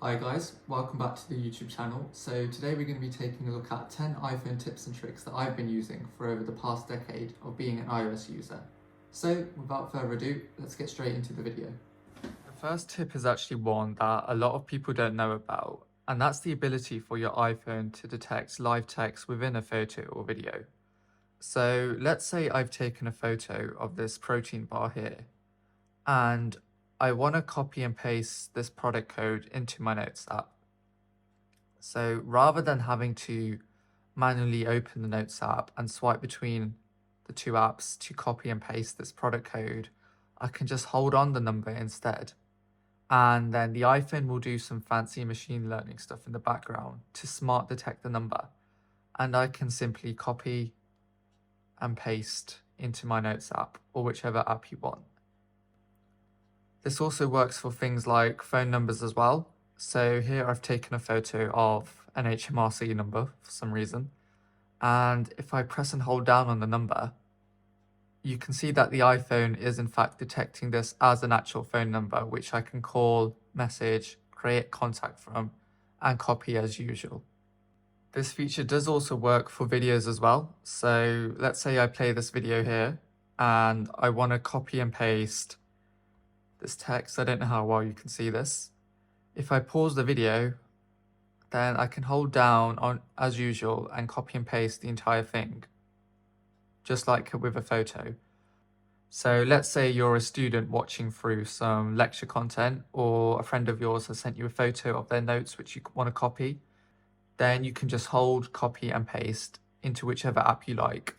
Hi guys, welcome back to the YouTube channel. So today we're going to be taking a look at 10 iPhone tips and tricks that I've been using for over the past decade of being an iOS user. So without further ado, let's get straight into the video. The first tip is actually one that a lot of people don't know about, and that's the ability for your iPhone to detect live text within a photo or video. So let's say I've taken a photo of this protein bar here, and I want to copy and paste this product code into my Notes app. So rather than having to manually open the Notes app and swipe between the two apps to copy and paste this product code, I can just hold on the number instead. And then the iPhone will do some fancy machine learning stuff in the background to smart detect the number. And I can simply copy and paste into my Notes app or whichever app you want. This also works for things like phone numbers as well. So here I've taken a photo of an HMRC number for some reason. And if I press and hold down on the number, you can see that the iPhone is in fact detecting this as an actual phone number, which I can call, message, create contact from, and copy as usual. This feature does also work for videos as well. So let's say I play this video here and I want to copy and paste this text. I don't know how well you can see this. If I pause the video, then I can hold down on as usual and copy and paste the entire thing, just like with a photo. So let's say you're a student watching through some lecture content, or a friend of yours has sent you a photo of their notes which you want to copy. Then you can just hold, copy and paste into whichever app you like.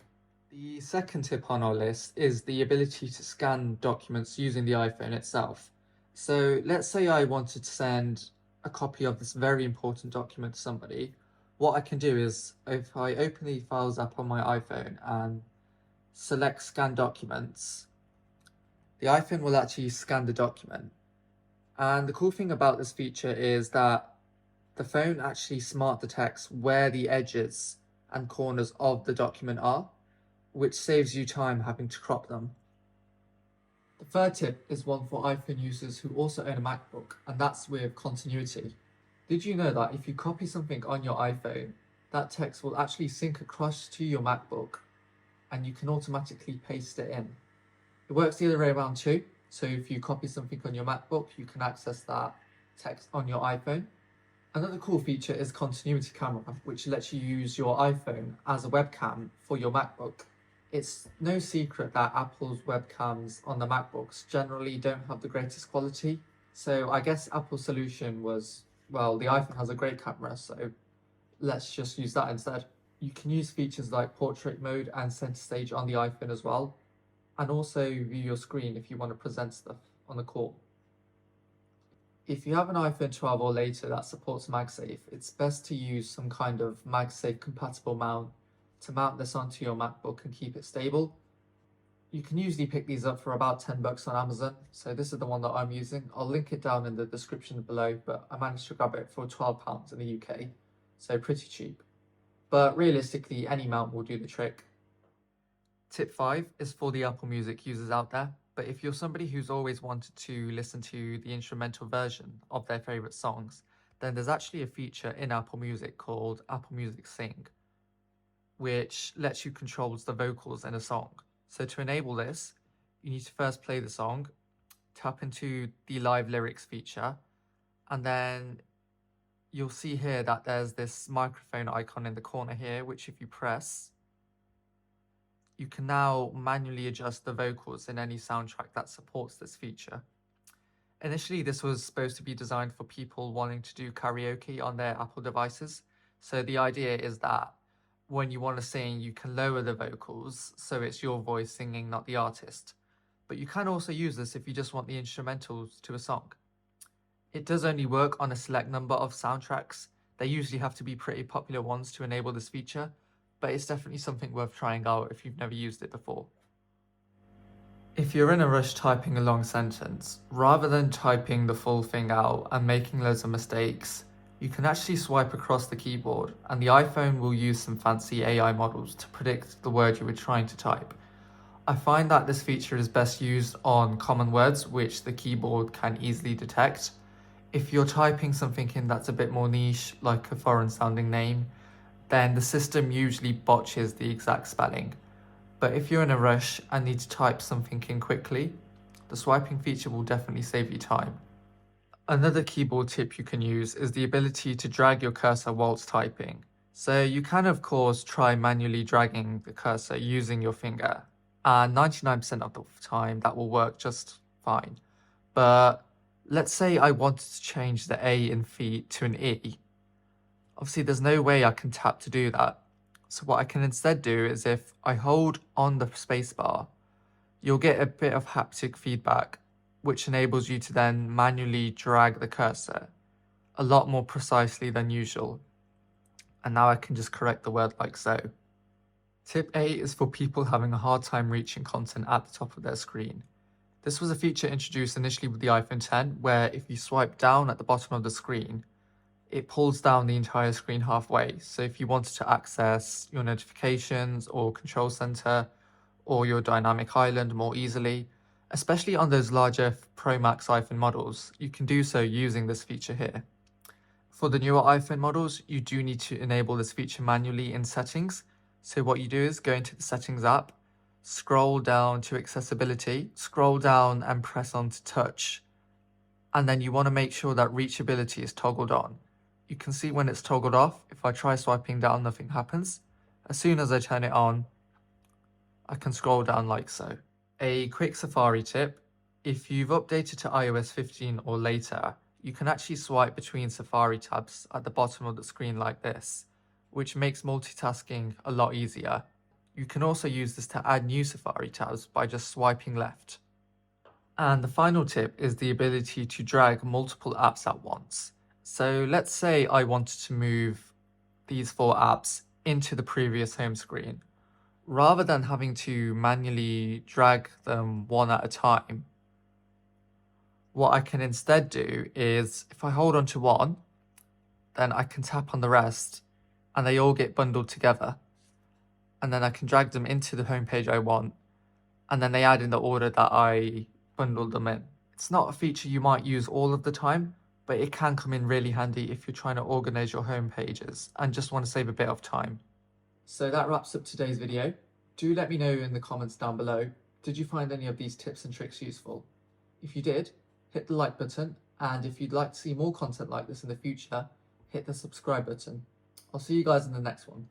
The second tip on our list is the ability to scan documents using the iPhone itself. So let's say I wanted to send a copy of this very important document to somebody. What I can do is, if I open the Files app on my iPhone and select Scan Documents, the iPhone will actually scan the document. And the cool thing about this feature is that the phone actually smart detects where the edges and corners of the document are, which saves you time having to crop them. The third tip is one for iPhone users who also own a MacBook, and that's with continuity. Did you know that if you copy something on your iPhone, that text will actually sync across to your MacBook and you can automatically paste it in? It works the other way around too. So if you copy something on your MacBook, you can access that text on your iPhone. Another cool feature is continuity camera, which lets you use your iPhone as a webcam for your MacBook. It's no secret that Apple's webcams on the MacBooks generally don't have the greatest quality. So I guess Apple's solution was, well, the iPhone has a great camera, so let's just use that instead. You can use features like portrait mode and center stage on the iPhone as well, and also view your screen if you want to present stuff on the call. If you have an iPhone 12 or later that supports MagSafe, it's best to use some kind of MagSafe compatible mount to mount this onto your MacBook and keep it stable. You can usually pick these up for about $10 on Amazon, so this is the one that I'm using. I'll link it down in the description below, but I managed to grab it for £12 in the UK, so pretty cheap. But realistically, any mount will do the trick. Tip 5 is for the Apple Music users out there, but if you're somebody who's always wanted to listen to the instrumental version of their favorite songs, then there's actually a feature in Apple Music called Apple Music Sing, which lets you control the vocals in a song. So to enable this, you need to first play the song, tap into the live lyrics feature, and then you'll see here that there's this microphone icon in the corner here, which if you press, you can now manually adjust the vocals in any soundtrack that supports this feature. Initially, this was supposed to be designed for people wanting to do karaoke on their Apple devices. So the idea is that when you want to sing, you can lower the vocals, so it's your voice singing, not the artist. But you can also use this if you just want the instrumentals to a song. It does only work on a select number of soundtracks. They usually have to be pretty popular ones to enable this feature, but it's definitely something worth trying out if you've never used it before. If you're in a rush typing a long sentence, rather than typing the full thing out and making loads of mistakes, you can actually swipe across the keyboard, and the iPhone will use some fancy AI models to predict the word you were trying to type. I find that this feature is best used on common words which the keyboard can easily detect. If you're typing something in that's a bit more niche, like a foreign sounding name, then the system usually botches the exact spelling. But if you're in a rush and need to type something in quickly, the swiping feature will definitely save you time. Another keyboard tip you can use is the ability to drag your cursor whilst typing. So you can of course try manually dragging the cursor using your finger, and 99% of the time that will work just fine. But let's say I wanted to change the A in feet to an E. Obviously there's no way I can tap to do that. So what I can instead do is if I hold on the spacebar, you'll get a bit of haptic feedback, which enables you to then manually drag the cursor a lot more precisely than usual. And now I can just correct the word like so. Tip 8 is for people having a hard time reaching content at the top of their screen. This was a feature introduced initially with the iPhone X, where if you swipe down at the bottom of the screen, it pulls down the entire screen halfway. So if you wanted to access your notifications or control center or your dynamic island more easily, especially on those larger Pro Max iPhone models, you can do so using this feature here. For the newer iPhone models, you do need to enable this feature manually in settings. So what you do is go into the settings app, scroll down to accessibility, scroll down and press on to touch. And then you want to make sure that reachability is toggled on. You can see when it's toggled off, if I try swiping down, nothing happens. As soon as I turn it on, I can scroll down like so. A quick Safari tip: if you've updated to iOS 15 or later, you can actually swipe between Safari tabs at the bottom of the screen like this, which makes multitasking a lot easier. You can also use this to add new Safari tabs by just swiping left. And the final tip is the ability to drag multiple apps at once. So let's say I wanted to move these 4 apps into the previous home screen. Rather than having to manually drag them one at a time, what I can instead do is if I hold on to one, then I can tap on the rest and they all get bundled together. And then I can drag them into the homepage I want, and then they add in the order that I bundled them in. It's not a feature you might use all of the time, but it can come in really handy if you're trying to organize your home pages and just want to save a bit of time. So that wraps up today's video. Do let me know in the comments down below, did you find any of these tips and tricks useful? If you did, hit the like button, and if you'd like to see more content like this in the future, hit the subscribe button. I'll see you guys in the next one.